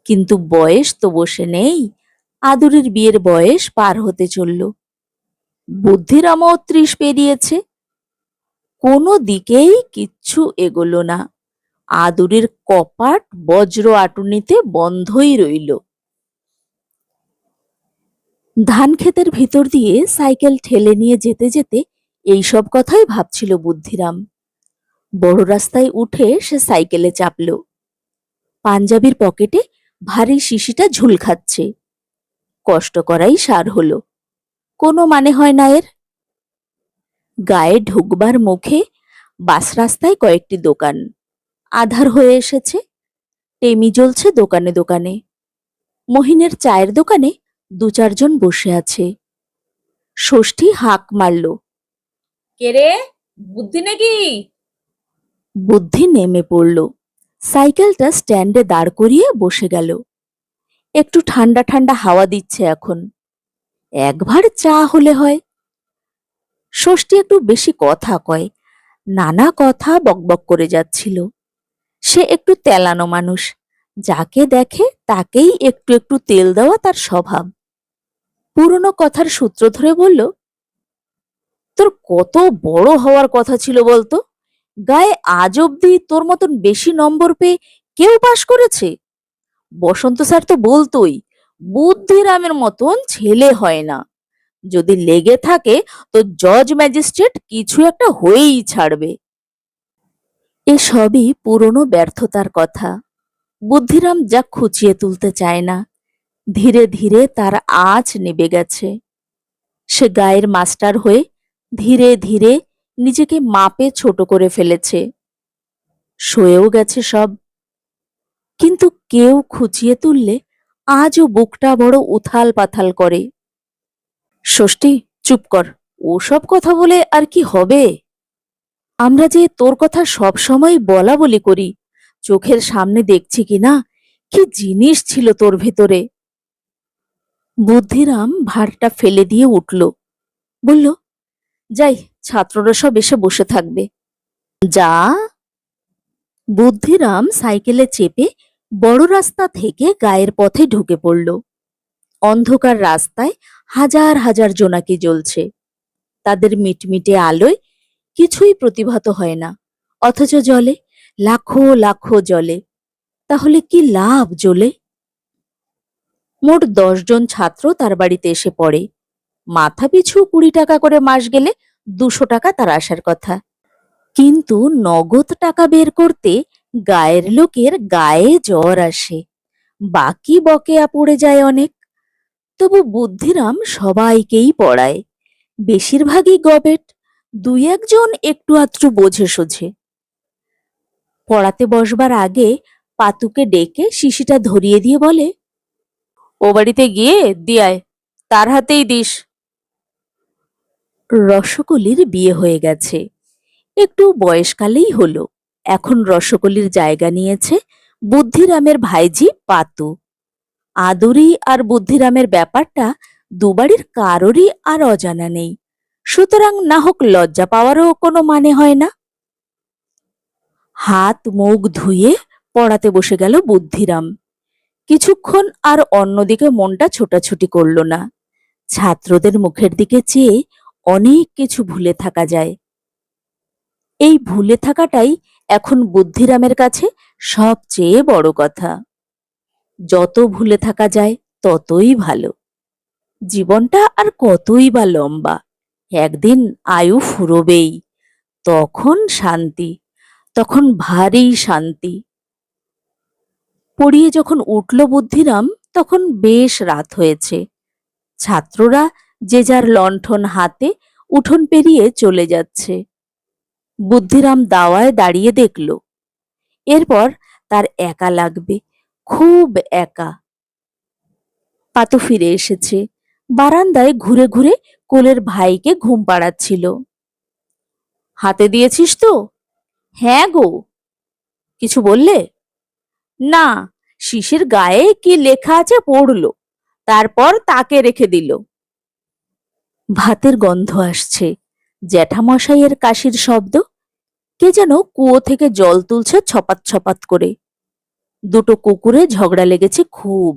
কিন্তু বয়স তো বসে নেই, আদুরির বিয়ের বয়স পার হতে চলল। বুদ্ধিরামও ৩০ পেরিয়েছে, কোনো দিকেই কিচ্ছু এগোলো না। আদুরির কপাট বজ্র আটুনিতে বন্ধই রইল। ধান ক্ষেতের ভিতর দিয়ে সাইকেল ঠেলে নিয়ে যেতে যেতে এইসব কথাই ভাবছিল বুদ্ধিরাম। বড় রাস্তায় উঠে সে সাইকেলে চাপল। পাঞ্জাবির পকেটে ভারী শিশিটা ঝুল খাচ্ছে। কষ্ট করাই সার হলো, কোনো মানে হয় না এর। গায়ে ঢুকবার মুখে বাস রাস্তায় কয়েকটি দোকান। আধার হয়ে এসেছে, টেমি জ্বলছে দোকানে দোকানে। মহিনের চায়ের দোকানে ২-৪ জন বসে আছে। ষষ্ঠী হাঁক মারল, কে রে, বুদ্ধি নাকি? বুদ্ধি নেমে পড়ল, সাইকেলটা স্ট্যান্ডে দাঁড় করিয়ে বসে গেল। একটু ঠান্ডা ঠান্ডা হাওয়া দিচ্ছে এখন, একবার চা হলে হয়। ষষ্ঠী একটু বেশি কথা কয়, নানা কথা বকবক করে যাচ্ছিল। সে একটু তেলানো মানুষ, যাকে দেখে তাকেই একটু একটু তেল দেওয়া তার স্বভাব। পুরনো কথার সূত্র ধরে বলল, তোর কত বড় হওয়ার কথা ছিল বলতো? গায়ে আজ অব্দি তোর মতন বেশি নম্বর পেয়ে কেউ পাশ করেছে? বসন্ত স্যার তো বলতোই, বুদ্ধিরামের মতন ছেলে হয় না, যদি লেগে থাকে তো জজ ম্যাজিস্ট্রেট কিছু একটা হয়েই ছাড়বে। এসবই পুরনো ব্যর্থতার কথা। বুদ্ধিরাম যা খুঁচিয়ে তুলতে চায় না, ধীরে ধীরে তার আঁচ নিভে গেছে। সে গায়ের মাস্টার হয়ে ধীরে ধীরে নিজেকে মাপে ছোট করে ফেলেছে, সয়েও গেছে সব। কিন্তু কেউ খুঁচিয়ে তুললে আজও বুকটা বড় উথাল পাথাল করে। ষষ্ঠী, চুপ কর, ওসব কথা বলে আর কি হবে? আমরা যে তোর কথা সব সময় বলা বলি করি, চোখের সামনে দেখছি কিনা কি জিনিস ছিল তোর ভেতরে। বুদ্ধিরাম ভারটা ফেলে দিয়ে উঠল, বলল, যাই, ছাত্ররা সব এসে বসে থাকবে। যা। বুদ্ধিরাম সাইকেলে চেপে বড় রাস্তা থেকে গায়ের পথে ঢুকে পড়ল। অন্ধকার রাস্তায় হাজার হাজার জোনাকি জ্বলছে, তাদের মিটমিটে আলোয় কিছুই প্রতিভাত হয় না, অথচ জলে লাখো লাখো জলে। তাহলে কি লাভ জ্বলে? মোট ১০ জন ছাত্র তার বাড়িতে এসে পড়ে। মাথা পিছু ২০ টাকা করে মাস গেলে ২০০ টাকা তার আসার কথা। কিন্তু নগদ টাকা বের করতে গায়ের লোকের গায়ে জ্বর আসে, বাকি বকেয়া পড়ে যায় অনেক। তবু বুদ্ধিরাম সবাইকেই পড়ায়, বেশিরভাগই গবেট, ২-১ জন একটু আধটু বোঝে সোঝে। পড়াতে বসবার আগে পাতুকে ডেকে শিশিটা ধরিয়ে দিয়ে বলে, ও বাড়িতে গিয়ে দিয়ায়, তার হাতেই দিস। রসকলির বিয়ে হয়ে গেছে, একটু বয়সকালেই হলো। এখন রসকলির জায়গা নিয়েছে বুদ্ধিরামের ভাইঝি পাতু। আদুরি আর বুদ্ধিরামের ব্যাপারটা দুবাড়ির কারোরই আর অজানা নেই, সুতরাং না হোক লজ্জা পাওয়ারও কোনো মানে হয় না। হাত মুখ ধুয়ে পড়াতে বসে গেল বুদ্ধিরাম। কিছুক্ষণ আর অন্যদিকে মনটা ছোটাছুটি করল না। ছাত্রদের মুখের দিকে চেয়ে অনেক কিছু ভুলে থাকা যায়। এই ভুলে থাকাটাই এখন বুদ্ধিরামের কাছে সবচেয়ে বড় কথা। যত ভুলে থাকা যায় ততই ভালো। জীবনটা আর কতই বা লম্বা, একদিন আয়ু ফুরবেই, তখন শান্তি, তখন ভারী শান্তি। পড়িয়ে যখন উঠল বুদ্ধিরাম, তখন বেশ রাত হয়েছে। ছাত্ররা যে যার লণ্ঠন হাতে উঠোন পেরিয়ে চলে যাচ্ছে। বুদ্ধিরাম দাওয়ায় দাঁড়িয়ে দেখল, এরপর তার একা লাগবে, খুব একা। পাতু ফিরে এসেছে, বারান্দায় ঘুরে ঘুরে কোলের ভাইকে ঘুম পাড়াচ্ছিল। হাতে দিয়েছিস তো? হ্যাঁ গো। কিছু বললে? না, শিশির গায়ে কি লেখা আছে পড়ল, তারপর তাকে রেখে দিল। ভাতের গন্ধ আসছে, জ্যাঠামশাইয়ের কাশির শব্দ, কে যেন কুয়ো থেকে জল তুলছে ছপাত ছপাত করে। দুটো কুকুরে ঝগড়া লেগেছে খুব।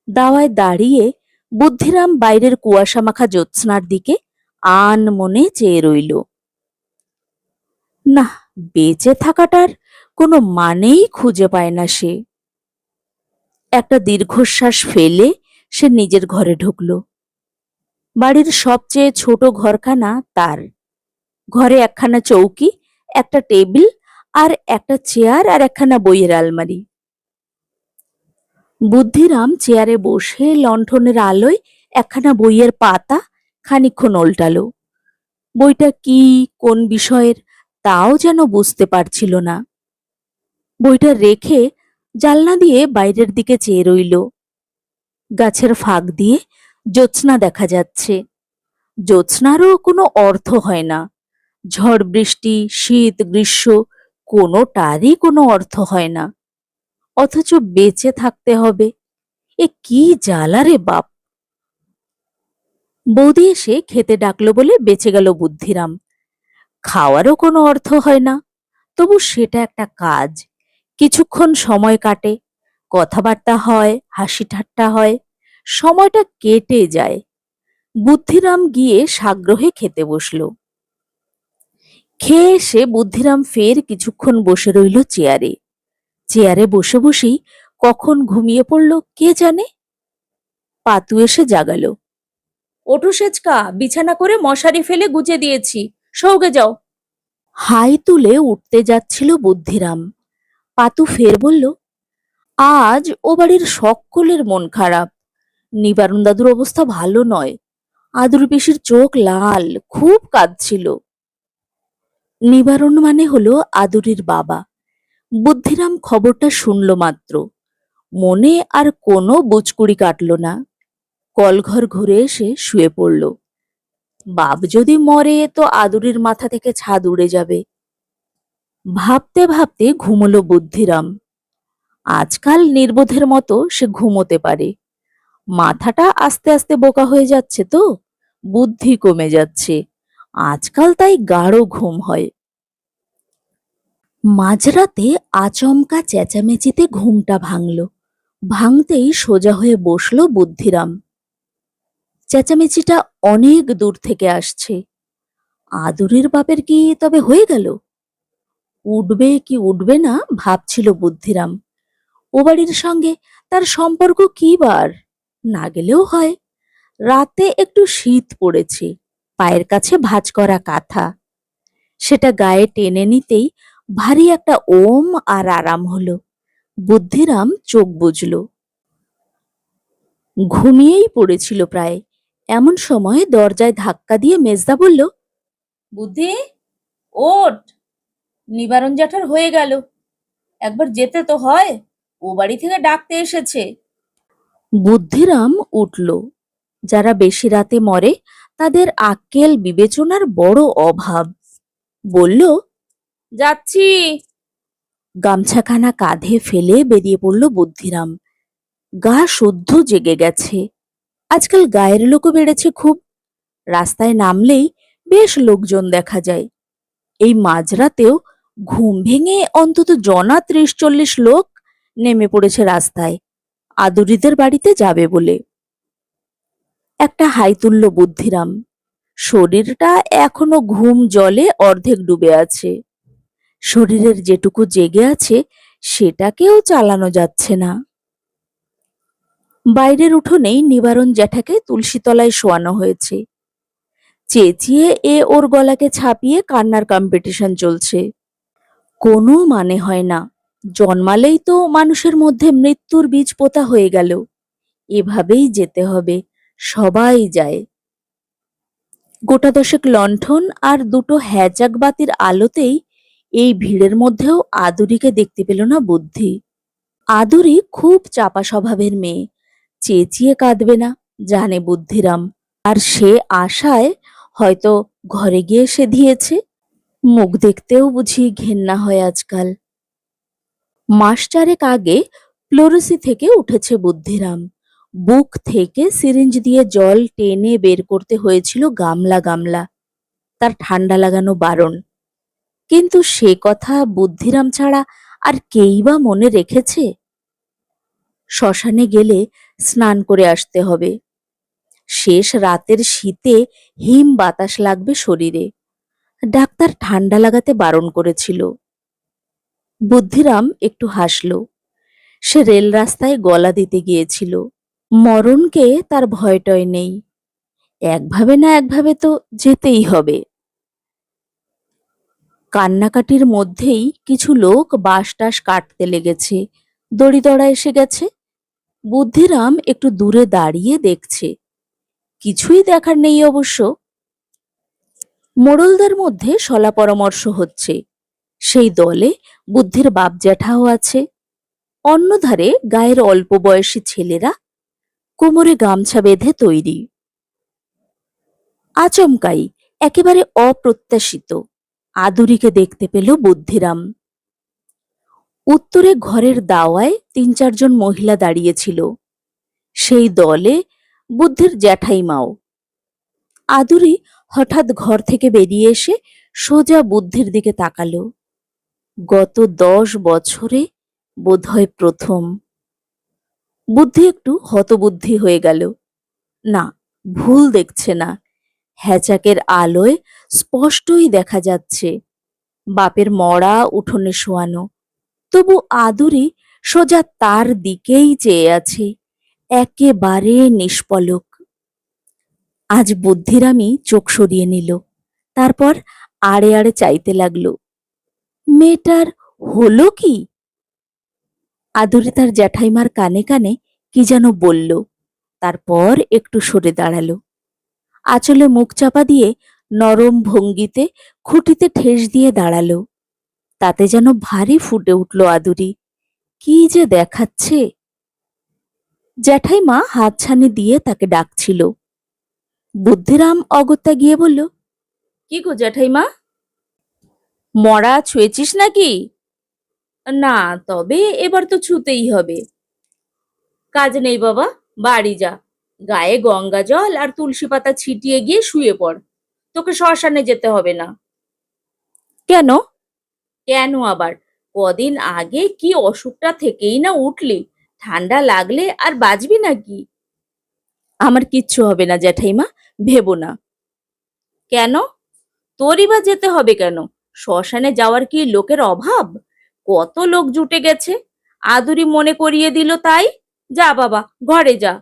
দাওয়ায় দাঁড়িয়ে বুদ্ধিরাম বাইরের কুয়াশা মাখা জ্যোৎস্নার দিকে আনমনে চেয়ে রইল। না, বেঁচে থাকাটার কোনো মানেই খুঁজে পায় না সে। একটা দীর্ঘশ্বাস ফেলে সে নিজের ঘরে ঢুকল। বাড়ির সবচেয়ে ছোট ঘরখানা তার। ঘরে একখানা চৌকি, একটা টেবিল, আর একটা চেয়ার, আর একখানা বইয়ের আলমারি। বুদ্ধিরাম চেয়ারে বসে লণ্ঠনের আলোয় একখানা বইয়ের পাতা খানিকক্ষণ ওল্টালো। বইটা কি, কোন বিষয়ের, তাও যেন বুঝতে পারছিল না। বইটা রেখে জানলা দিয়ে বাইরের দিকে চেয়ে রইল। গাছের ফাঁক দিয়ে জ্যোৎস্না দেখা যাচ্ছে। জ্যোৎস্নারও কোনো অর্থ হয় না। ঝড় বৃষ্টি, শীত, গ্রীষ্ম কোনোটারই কোনো অর্থ হয় না। অথচ বেঁচে থাকতে হবে, এ কি জ্বালা রে বাপ! বৌদি এসে খেতে ডাকলো বলে বেঁচে গেল বুদ্ধিরাম। খাওয়ারও কোনো অর্থ হয় না, তবু সেটা একটা কাজ। কিছুক্ষণ সময় কাটে, কথাবার্তা হয়, হাসি ঠাট্টা হয়, সময়টা কেটে যায়। বুদ্ধিরাম গিয়ে সাগ্রহে খেতে বসল। খেয়ে এসে বুদ্ধিরাম ফের কিছুক্ষণ বসে রইল চেয়ারে। চেয়ারে বসে বসেই কখন ঘুমিয়ে পড়ল কে জানে। পাতু এসে জাগালো। ওঠো সেচকা, বিছানা করে মশারি ফেলে গুজে দিয়েছি, সৌগে যাও। হাই তুলে উঠতে যাচ্ছিল বুদ্ধিরাম। পাতু ফের বলল, আজ ও বাড়ির সকলের মন খারাপ। নিবারণ দাদুর অবস্থা ভালো নয়। আদুর পিসির চোখ লাল, খুব কাঁদছিল। নিবারণ মানে হলো আদুরির বাবা। বুদ্ধিরাম খবরটা শুনল মাত্র, মনে আর কোনো বুচকুড়ি কাটল না। কলঘর ঘুরে এসে শুয়ে পড়ল। বাপ যদি মরে তো আদুরির মাথা থেকে ছাদ উড়ে যাবে। ভাবতে ভাবতে ঘুমলো বুদ্ধিরাম। আজকাল নির্বোধের মতো সে ঘুমোতে পারে। মাথাটা আস্তে আস্তে বোকা হয়ে যাচ্ছে তো, বুদ্ধি কমে যাচ্ছে। আজকাল তাই গাঢ় ঘুম হয়। মাঝরাতে আচমকা চেঁচামেচিতে ঘুমটা ভাঙল। ভাঙতেই সোজা হয়ে বসল বুদ্ধিরাম। চেঁচামেচিটা অনেক দূর থেকে আসছে। আদুরির বাপের কি তবে হয়ে গেল? উঠবে কি উঠবে না ভাবছিল বুদ্ধিরাম। ও বাড়ির সঙ্গে তার সম্পর্ক কি বার? না গেলেও হয়। রাতে একটু শীত পড়েছে, পায়ের কাছে ভাঁজ করা কাঁথা। সেটা গায়ে টেনে নিতেই ভারী একটা ওম আর আরাম হলো। বুদ্ধিরাম চোখ বুজল। ঘুমিয়েই পড়েছিল প্রায়। এমন সময় দরজায় ধাক্কা দিয়ে মেজদা বলল, বুদ্ধি, ওঠ, নিবারণ জ্যাঠার হয়ে গেল, একবার যেতে তো হয়, ও বাড়ি থেকে ডাকতে এসেছে। বুদ্ধিরাম উঠল। যারা বেশি রাতে মরে তাদের আক্কেল বিবেচনার বড় অভাব। বলল, যাচ্ছি। গামছাখানা কাঁধে ফেলে বেরিয়ে পড়ল বুদ্ধিরাম। গা শুদ্ধ জেগে গেছে। আজকাল গায়ের লোকও বেড়েছে খুব। রাস্তায় নামলেই বেশ লোকজন দেখা যায়। এই মাঝরাতেও ঘুম ভেঙে অন্তত জনা ৩০-৪০ লোক নেমে পড়েছে রাস্তায়, আদুরিদের বাড়িতে যাবে বলে। একটা হাই তুলল বুদ্ধিরাম। শরীরটা এখনো ঘুম জলে অর্ধেক ডুবে আছে। শরীরের যেটুকু জেগে আছে সেটাকেও চালানো যাচ্ছে না। বাইরের উঠোনেই নিবারণ জ্যাঠাকে তুলসী তলায় শোয়ানো হয়েছে। চেঁচিয়ে ওর গলাকে ছাপিয়ে কান্নার কম্পিটিশন চলছে। কোনো মানে হয় না। জন্মালেই তো মানুষের মধ্যে মৃত্যুর বীজ পোতা হয়ে গেল। এভাবেই যেতে হবে, সবাই যায়। গোটা দশেক লণ্ঠন আর দুটো হ্যাজাক বাতির আলোতেই এই ভিড়ের মধ্যেও আদুরিকে দেখতে পেল না বুদ্ধি। আদুরি খুব চাপা স্বভাবের মেয়ে, চেঁচিয়ে কাঁদবে না জানে বুদ্ধিরাম। আর সে আশায় হয়তো ঘরে গিয়ে সে দিয়েছে। মুখ দেখতেও বুঝি ঘেন্না হয় আজকাল। মাস চারেক আগে প্লোরসি থেকে উঠেছে বুদ্ধিরাম। বুক থেকে সিরিঞ্জ দিয়ে জল টেনে বের করতে হয়েছিল গামলা গামলা। তার ঠান্ডা লাগানো বারণ, কিন্তু সে কথা বুদ্ধিরাম ছাড়া আর কেই বা মনে রেখেছে? শ্মশানে গেলে স্নান করে আসতে হবে। শেষ রাতের শীতে হিম বাতাস লাগবে শরীরে। ডাক্তার ঠান্ডা লাগাতে বারণ করেছিল। বুদ্ধিরাম একটু হাসল। সে রেল রাস্তায় গলা দিতে গিয়েছিল। মরণকে তার ভয়টয় নেই। একভাবে না একভাবে তো যেতেই হবে। কান্নাকাটির মধ্যেই কিছু লোক বাঁশ টাস কাটতে লেগেছে, দড়িদড়া এসে গেছে। বুদ্ধিরাম একটু দূরে দাঁড়িয়ে দেখছে। কিছুই দেখার নেই অবশ্য। মোড়লদের মধ্যে শলা পরামর্শ হচ্ছে। সেই দলে বুদ্ধির বাপ জ্যাঠাও আছে। অন্যধারে গায়ের অল্প বয়সী ছেলেরা কোমরে গামছা বেঁধে তৈরি। আচমকাই, একেবারে অপ্রত্যাশিত, আদুরিকে দেখতে পেল বুদ্ধিরাম। উত্তরে ঘরের দাওয়ায় ৩-৪ জন মহিলা দাঁড়িয়েছিল। সেই দলে বুদ্ধির জ্যাঠাইমাও। আদুরি হঠাৎ ঘর থেকে বেরিয়ে এসে সোজা বুদ্ধির দিকে তাকালো। গত ১০ বছরে বোধহয় প্রথম। বুদ্ধি একটু হতবুদ্ধি হয়ে গেল। না, ভুল দেখছে না। হ্যাচাকের আলোয় স্পষ্টই দেখা যাচ্ছে বাপের মরা উঠোনে শোয়ানো। তবু আদুরি সোজা তার দিকেই চেয়ে আছে, একেবারে নিষ্পলক। আজ বুদ্ধিরামই চোখ সরিয়ে নিল। তারপর আড়ে আড়ে চাইতে লাগল। মেয়েটার হলো কি? আদুরি তার জ্যাঠাইমার কানে কানে কি যেন বলল। তারপর একটু সরে দাঁড়ালো। আঁচলে মুখ চাপা দিয়ে নরম ভঙ্গিতে খুঁটিতে ঠেস দিয়ে দাঁড়ালো। তাতে যেন ভারী ফুটে উঠল আদুরি। কি যে দেখাচ্ছে! জ্যাঠাইমা হাতছানি দিয়ে তাকে ডাকছিল। বুদ্ধিরাম অগত্যা গিয়ে বলল, কি গো জ্যাঠাইমা, মরা ছুঁয়েছিস নাকি? না, তবে এবার তো ছুতেই হবে। কাজ নেই বাবা, বাড়ি যা, গায়ে গঙ্গা জল আর তুলসী পাতা ছিটিয়ে গিয়ে শুয়ে পড়। তোকে শ্মশানে যেতে হবে না। কেন? কেন আবার? কদিন আগে কি অসুখটা থেকেই না উঠলি, ঠান্ডা লাগলে আর বাঁচবি নাকি? আমার কিচ্ছু হবে না জ্যাঠাইমা, ভেবো না। কেন? তোরই বা যেতে হবে কেন? শ্মশানে যাওয়ার কি লোকের অভাব? কত লোক জুটে গেছে। আদুরি মনে করিয়ে দিল তাই। যা বাবা, ঘরে যা।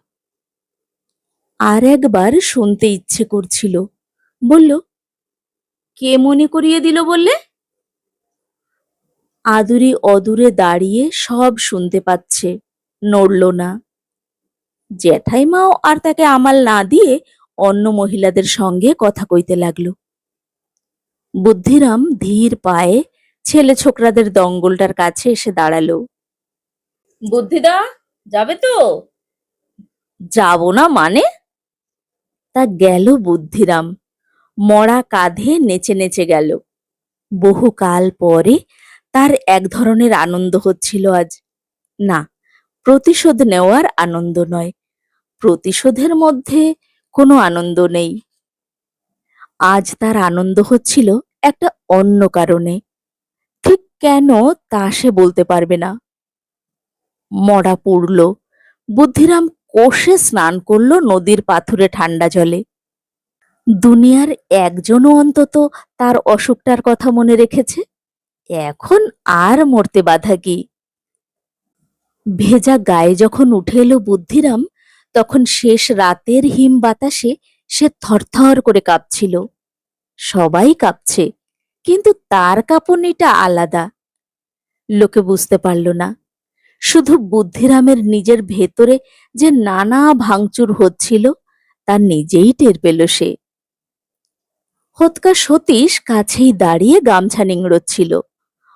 আর একবার শুনতে ইচ্ছে করছিল। বলল, কে মনে করিয়ে দিল বললে? আদুরি অদূরে দাঁড়িয়ে সব শুনতে পাচ্ছে, নড়ল না। জ্যাঠাইমাও আর তাকে আমাল না দিয়ে অন্য মহিলাদের সঙ্গে কথা কইতে লাগলো। বুদ্ধিরাম ধীর পায়ে ছেলে ছোকরাদের দঙ্গলটার কাছে এসে দাঁড়ালো। বুদ্ধিদা, যাবে তো? যাব না মানে? তা গেল বুদ্ধিরাম, মরা কাঁধে নেচে নেচে গেল। বহুকাল পরে তার এক ধরনের আনন্দ হচ্ছিল আজ। না, প্রতিশোধ নেওয়ার আনন্দ নয়, প্রতিশোধের মধ্যে কোনো আনন্দ নেই। আজ তার আনন্দ হচ্ছিল একটা অন্য কারণে। ঠিক কেন তা সে বলতে পারবে না। মরা পড়ল। বুদ্ধিরাম কষে স্নান করল নদীর পাথুরে ঠান্ডা জলে। দুনিয়ার একজনও অন্তত তার অসুখটার কথা মনে রেখেছে। এখন আর মরতে বাধা কি? ভেজা গায়ে যখন উঠে এলো বুদ্ধিরাম, তখন শেষ রাতের হিম বাতাসে সে থরথর করে কাঁপছিল। সবাই কাঁপছে, কিন্তু তার কাঁপুনিটা আলাদা। লোকে বুঝতে পারল না। শুধু বুদ্ধিরামের নিজের ভেতরে যে নানা ভাঙচুর হচ্ছিল তা নিজেই টের পেল সে। হোতকা সতীশ কাছেই দাঁড়িয়ে গামছা নিংড়োচ্ছিল।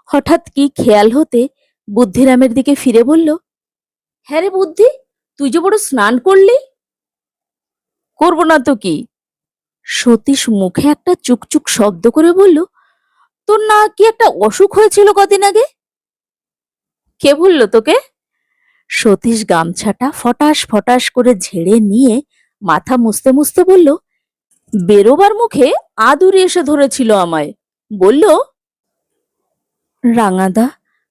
হঠাৎ কি খেয়াল হতে বুদ্ধিরামের দিকে ফিরে বলল, হ্যাঁ রে বুদ্ধি, তুই যে বড় স্নান করলি। করবো না তো কি? সতীশ মুখে একটা চুকচুক শব্দ করে বলল, তোর না কি একটা অসুখ হয়েছিল কদিন আগে? কে বলল তোকে? সতীশ গামছাটা ফটাস ফটাস করে ঝেড়ে নিয়ে মাথা মুছতে মুছতে বলল, বেরোবার মুখে আদুরি এসে ধরেছিল আমায়, বলল, রাঙাদা,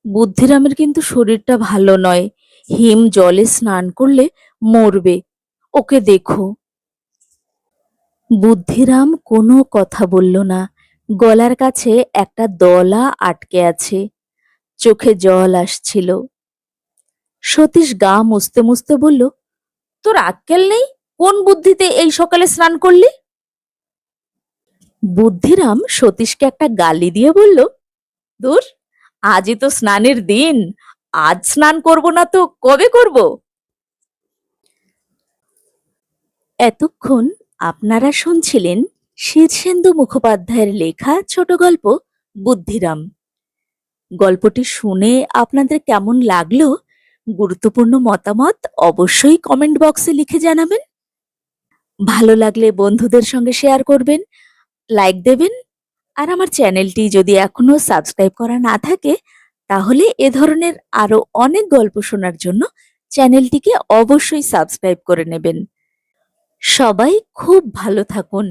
বুদ্ধিরামের কিন্তু শরীরটা ভালো নয়, হিম জলে স্নান করলে মরবে, ওকে দেখো। বুদ্ধিরাম কোনো কথা বলল না, গলার কাছে একটা দলা আটকে আছে, চোখে জল আসছিল। সতীশ গা মুছতে মুছতে বলল, তোর আক্কেল নেই? কোন বুদ্ধিতে এই সকালে স্নান করলি? বুদ্ধিরাম সতীশকে একটা গালি দিয়ে বলল, দূর, আজই তো স্নানের দিন, আজ স্নান করব না তো কবে করব? এতক্ষণ আপনারা শুনছিলেন শীর্ষেন্দু মুখোপাধ্যায়ের লেখা ছোট গল্প বুদ্ধিরাম। গল্পটি শুনে আপনাদের কেমন লাগলো? গুরুত্বপূর্ণ মতামত অবশ্যই কমেন্ট বক্সে লিখে জানাবেন। ভালো লাগলে বন্ধুদের সঙ্গে শেয়ার করবেন, লাইক দেবেন। আর আমার চ্যানেলটি যদি এখনো সাবস্ক্রাইব করা না থাকে, তাহলে এ ধরনের আরো অনেক গল্প শোনার জন্য চ্যানেলটিকে অবশ্যই সাবস্ক্রাইব করে নেবেন। সবাই খুব ভালো থাকুন।